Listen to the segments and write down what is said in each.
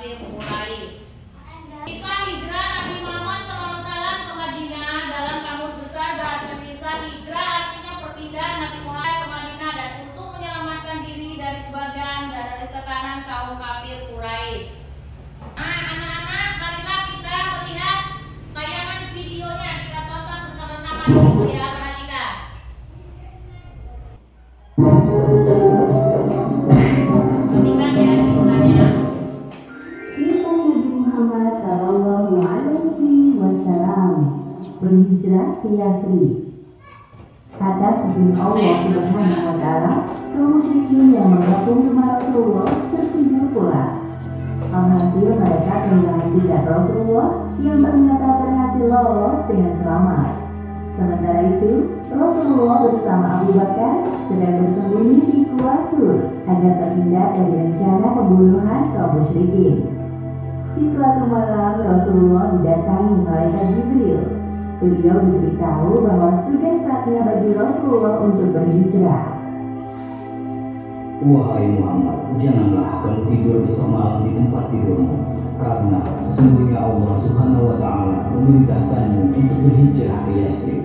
kafir Quraisy. Kisah hijrah Nabi Muhammad SAW ke Madinah. Dalam kamus besar bahasa Indonesia, hijrah artinya perpindahan Nabi Muhammad ke Madinah dan untuk menyelamatkan diri dari sebagian dari tekanan kaum kafir Quraisy. Nah, anak-anak, marilah kita melihat tayangan videonya, kita tonton bersama-sama di situ ya, perhatikan. Perhatikan ya ceritanya. Kisah Nabi Muhammad Sallallahu Alaihi Wasallam berhijrah ke Yathrib. Atas izin Allah Subhanahu Wa Taala, kaum musyrikin yang bergabung sama Rasulullah tertidur pula. Alhasil mereka kehilangan jejak Rasulullah yang ternyata berhasil lolos dengan selamat. Sementara itu, Rasulullah bersama Abu Bakar sedang bersembunyi di Gua Tur agar terhindar dari rencana pembunuhan kaum musyrikin. Di suatu malam, Rasulullah didatangi malaikat Jibril. Beliau diberitahu bahwa sudah saatnya bagi Rasulullah untuk berhijrah. Wahai Muhammad, janganlah kamu tidur besok malam di tempat tidurmu, karena sesungguhnya Allah Subhanahu Wa Taala memerintahkanmu untuk berhijrah ke Yathrib.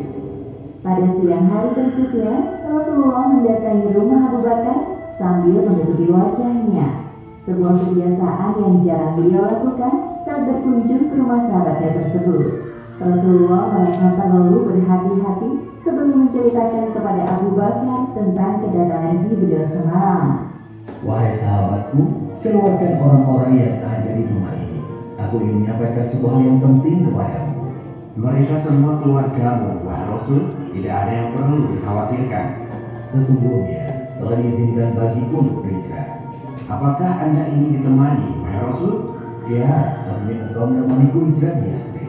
Pada siang hari berikutnya, Rasulullah mendatangi rumah Abu Bakar sambil menutupi wajahnya. Sebuah kebiasaan yang jarang beliau lakukan saat berkunjung ke rumah sahabatnya tersebut. Rasulullah merasa perlu berhati-hati sebelum menceritakan kepada Abu Bakar tentang kedatangan Jibril semalam. Wahai sahabatku, keluarkan orang-orang yang ada di rumah ini. Aku ingin menyampaikan sebuah hal yang penting kepadamu. Mereka semua keluargamu, wahai Rasul, tidak ada yang perlu dikhawatirkan. Sesungguhnya telah diizinkan bagiku untuk berhijrah. Apakah Anda ingin ditemani, wahai Rasul? Ya, tapi engkau menemaniku hijrah di Yathrib.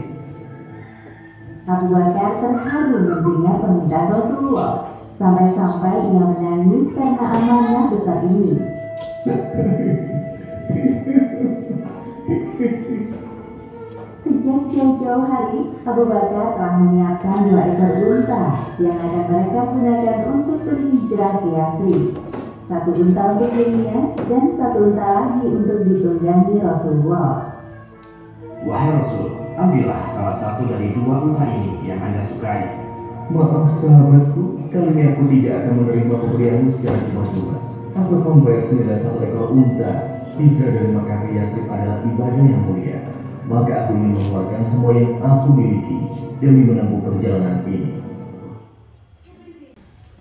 Abu Bakar terharu mendengar permintaan Rasulullah, sampai-sampai ia menangis karena amanah besar ini. Sejak jauh-jauh hari, Abu Bakar telah menyiapkan 2 ekor unta yang akan mereka gunakan untuk berhijrah ke Yathrib. 1 unta untuk dirinya dan 1 unta lagi untuk ditunggangi Rasulullah. Wahai Rasul, ambillah salah satu dari 2 unta ini yang Anda sukai. Maaf sahabatku, kali ini aku tidak akan menerima pemberianmu secara cuma-cuma. Aku akan membayar senilai 1 ekor unta. Hijrah dari Makkah ke Yathrib adalah ibadah yang mulia. Maka aku ingin mengeluarkan semua yang aku miliki demi menempuh perjalanan ini.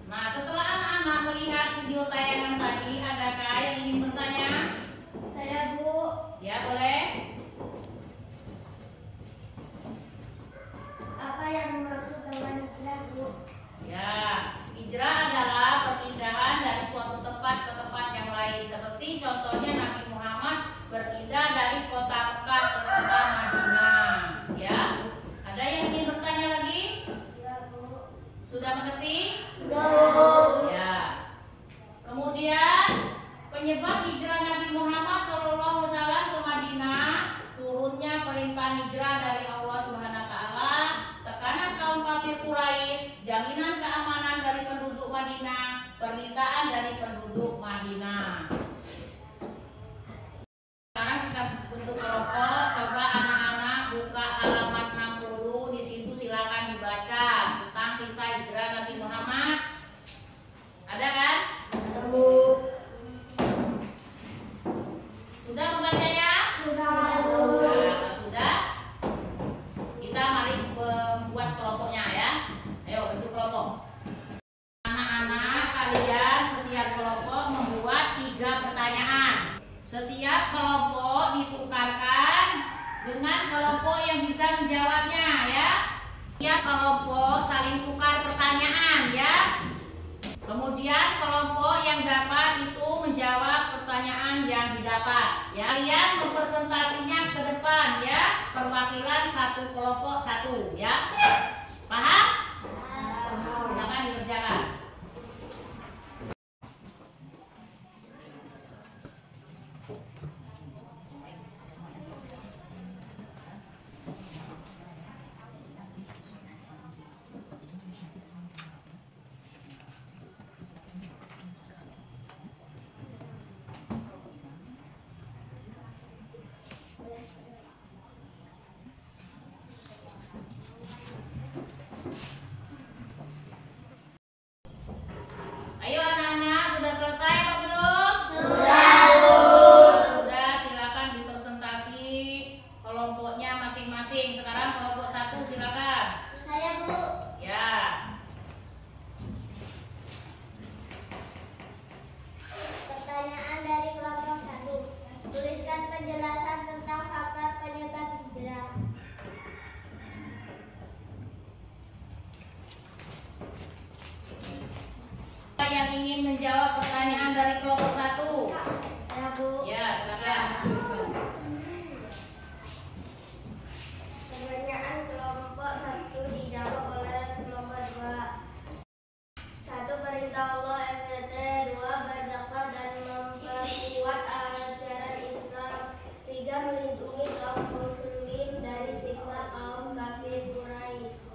Nah, setelah anak-anak melihat video tayangan tadi, adakah yang ingin bertanya? Saya, Bu. Ya, boleh. Apa yang dimaksud dengan hijrah, Bu? Ya, hijrah adalah perpindahan dari suatu tempat ke tempat yang lain. Seperti contohnya Nabi Muhammad berpindah dari kota Mekah ke kota Madinah. Ya, ada yang ingin bertanya lagi? Ya, Bu. Sudah mengerti? Sudah, Bu. Ya. Kemudian penyebab hijrah Nabi Muhammad SAW ke Madinah, turunnya perintah hijrah dari Allah Subhanahu Wa Taala, tekanan kaum kafir Quraisy, jaminan keamanan dari penduduk Madinah, permintaan dari penduduk Madinah. Sekarang kita bentuk kelompok. Coba anak-anak buka halaman 60. Di situ silakan dibaca tentang kisah hijrah Nabi Muhammad. Ada kan? Bu. Sudah membacanya? Sudah, Bu. Nah, kalau sudah, kita mari membuat kelompoknya ya. Ayo bentuk kelompok. Anak-anak, kalian setiap kelompok membuat 3 pertanyaan. Setiap kelompok ditukarkan dengan kelompok yang bisa menjawabnya ya. Setiap kelompok saling tukar pertanyaan ya. Kemudian kelompok yang dapat itu menjawab pertanyaan yang didapat ya. Kalian mempresentasinya ke depan ya. Perwakilan satu kelompok satu ya. Paham? Silakan dikerjakan. penjelasan tentang faktor penyebab hijrah. Yang ingin menjawab pertanyaan dari kelompok 1? Ya, Bu. Ya, silakan. Pertanyaan kelompok 1 dijawab oleh kelompok 2. 1. Perintah Allah SPT. 2. Berdakwah dan memperkuat ajaran Islam. 3. Melindungi kaum muslimin dari siksa kaum kafir Quraisy.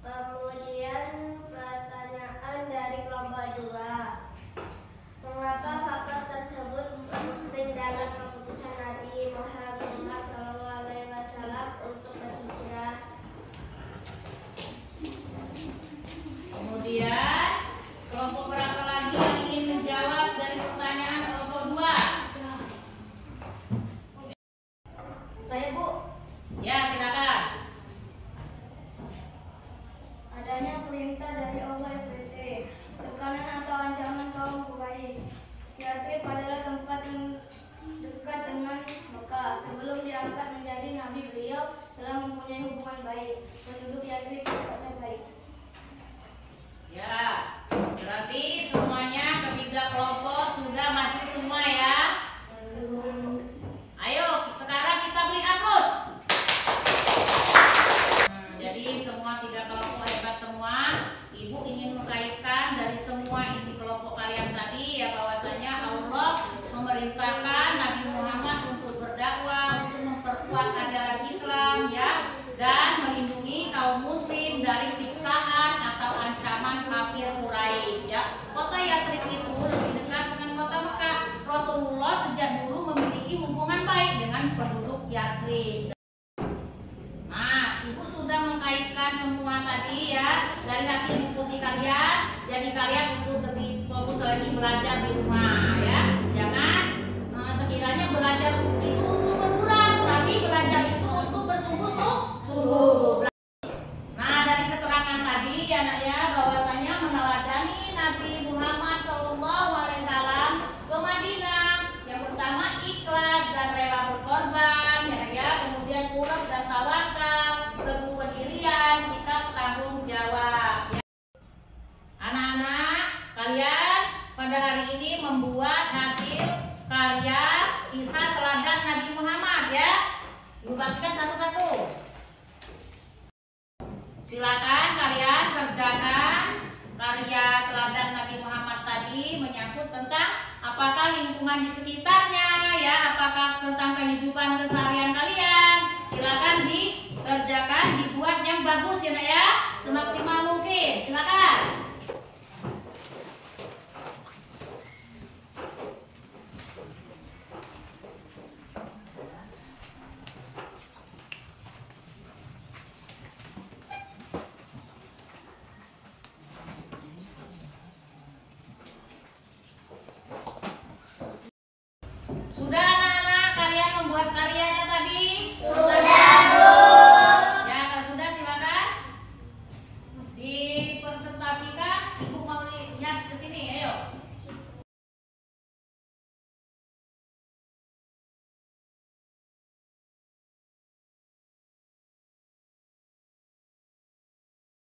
Kemudian pertanyaan dari kelompok 2. Mengapa faktor tersebut penting dalam keputusan Nabi Muhammad SAW untuk berhijrah? Kemudian kelompok berapa lagi yang ingin menjawab dari pertanyaan kelompok 2? Saya, Bu. Ya, silakan. Adanya perintah dari Allah SWT, tekanan atau ancaman kaum Quraisy. Yatrib adalah tempat yang dekat dengan Mekah. Sebelum diangkat menjadi nabi, beliau telah mempunyai hubungan baik. Penduduk Yatrib tempatnya baik. Ya, berarti semuanya ketiga kelompok sudah maju semua ya. Ayo, sekarang kita beri aplaus. Jadi semua tiga kelompok hebat semua. Ibu ingin mengkaitkan dari semua isi kelompok kalian tadi ya, bahwasanya Allah memerintahkan Nabi Muhammad untuk berdakwah, untuk memperkuat ajaran Islam ya, dan melindungi kaum muslim dari siksaan atau ancaman kafir Quraisy ya. Kota Yatrib itu lebih dekat dengan kota Mekah. Rasulullah sejak dulu memiliki hubungan baik dengan penduduk Yatrib. Nah, Ibu sudah mengkaitkan semua tadi ya dari hasil diskusi kalian. Jadi kalian untuk lebih fokus lagi belajar di rumah ya. Jangan sekiranya belajar itu untuk berkurang, tapi belajar itu untuk bersungguh-sungguh. Nah, dari keterangan tadi ya nak ya, bahwasanya meneladani Nabi Muhammad SAW ke Madinah. Yang pertama ikhlas dan rela berkorban ya nak ya, kemudian urut dan tawakal, teguh pendirian, sikap tanggung jawab ya. Anak-anak, kalian pada hari ini membuat hasil karya kisah teladan Nabi Muhammad ya. Ibu bagikan satu-satu. Silakan kalian kerjakan karya teladan Nabi Muhammad tadi, menyangkut tentang apakah lingkungan di sekitarnya ya, apakah tentang kehidupan keseharian kalian. Silakan dikerjakan, dibuat yang bagus ya nak ya, semaksimal mungkin. Silakan. Sudah anak-anak, kalian membuat karyanya tadi? Sudah, Bu. Ya, kalau sudah silakan dipresentasikan. Ibu mau lihat ke sini, ayo.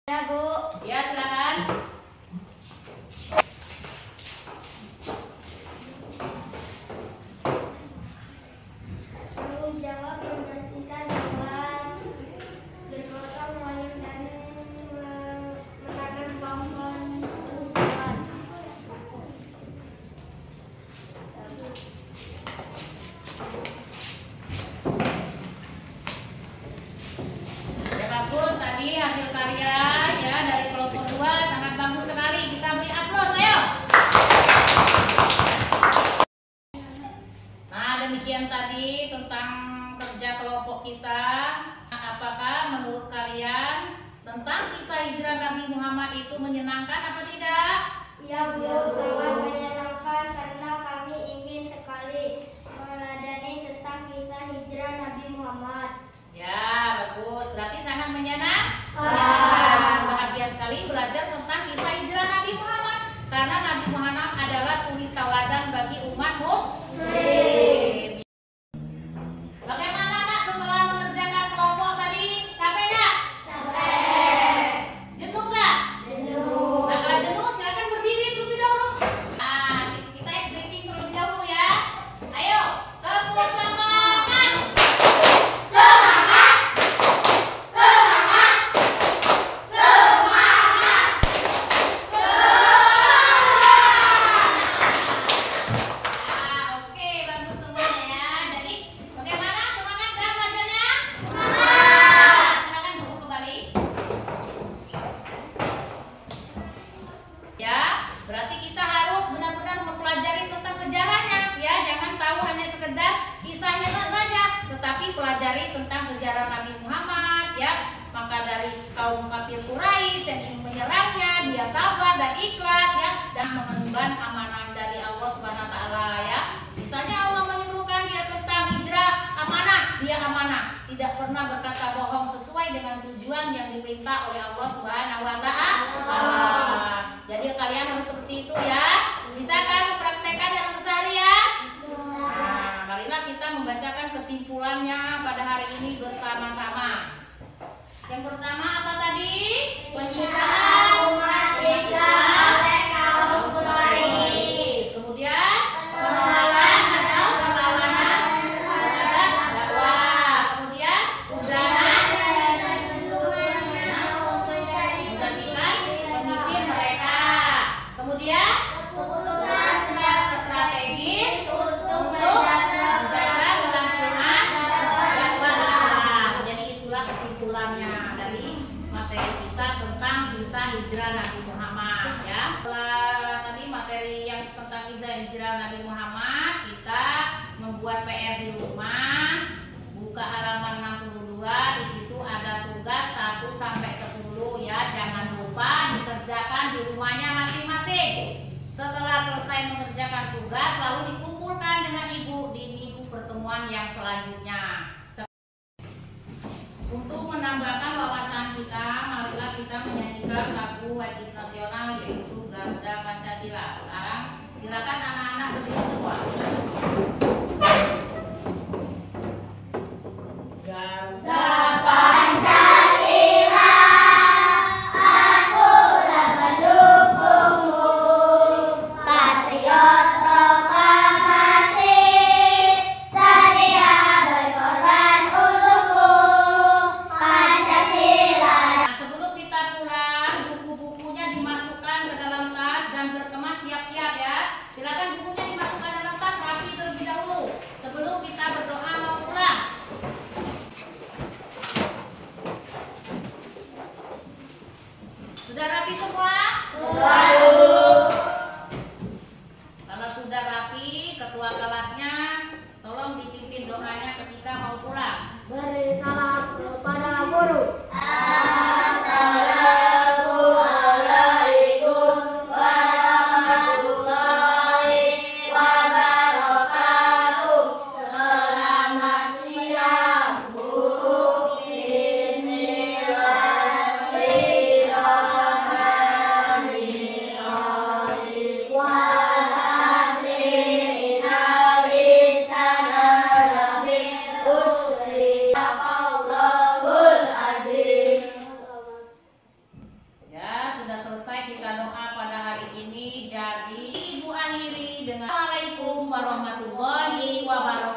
Ya, Bu. Ya, silakan. Tanggung jawab membersihkan kelas, bergotong royong dan menanam pohon hijauan. Ya, bagus tadi hasil karya ya dari kelompok 2, sangat bagus sekali. Kita beri aplaus, ayo. Nah, demikian tadi tentang kerja kelompok kita. Apakah menurut kalian tentang kisah hijrah Nabi Muhammad itu menyenangkan apa tidak? Ya, Bu, sangat menyenangkan karena kami ingin sekali meneladani tentang kisah hijrah Nabi Muhammad. Ya, bagus. Berarti sangat menyenangkan. Ah. Bahagia sekali belajar tentang kisah hijrah Nabi Muhammad. Karena Nabi Muhammad adalah suri tauladan bagi umat muslim. Tapi pelajari tentang sejarah Nabi Muhammad ya. Maka dari kaum kafir Quraisy yang ingin menyerangnya, dia sabar dan ikhlas ya, dan mengemban amanah dari Allah Subhanahu wa taala ya. Misalnya Allah menyuruhkan dia tentang hijrah, amanah, dia amanah. Tidak pernah berkata bohong sesuai dengan tujuan yang diperintah oleh Allah Subhanahu wa taala. Jadi kalian harus seperti itu ya. Bisa kan mempraktekkan dalam keseharian? Nah, marilah kita membacakan kesimpulannya pada hari ini bersama-sama. Yang pertama apa tadi? Penyiksaan umat Islam oleh kaum Quraisy. Kemudian penolakan atau perlawanan terhadap dakwah. Kemudian ujaran menjadikan pemimpin mereka. Kemudian keputusan yang strategis untuk menjaga kelangsungan dakwah Islam. Jadi itulah kesimpulannya dari materi kita tentang kisah hijrah Nabi Muhammad ya. Setelah tadi materi yang tentang kisah hijrah Nabi Muhammad, kita membuat PR di rumah. Buka halaman 62, di situ ada tugas 1 sampai 10 ya. Jangan lupa dikerjakan di rumahnya masing-masing. Setelah selesai mengerjakan tugas, lalu dikumpulkan dengan ibu di minggu pertemuan yang selanjutnya. Untuk menambahkan wawasan kita, marilah kita menyanyikan lagu wajib nasional yaitu Garuda Pancasila. Sekarang silakan anak-anak berdiri semua. Garuda Pancasila, akulah pendukungmu, patriot proklamasi, sedia berkorban untukmu, Pancasila. Nah, sebelum kita pulang, buku-bukunya dimasukkan ke dalam tas dan berkemas siap-siap ya. Silakan bukunya dimasukkan dalam tas rapi terlebih dahulu sebelum kita berdoa mau pulang. Sudah rapi semua? Kalau sudah rapi, ketua kelasnya tolong dipimpin doanya ketika mau pulang. Beri salam kepada guru. Ya, sudah selesai kita doa pada hari ini. Jadi, Ibu akhiri dengan Assalamualaikum warahmatullahi wabarakatuh.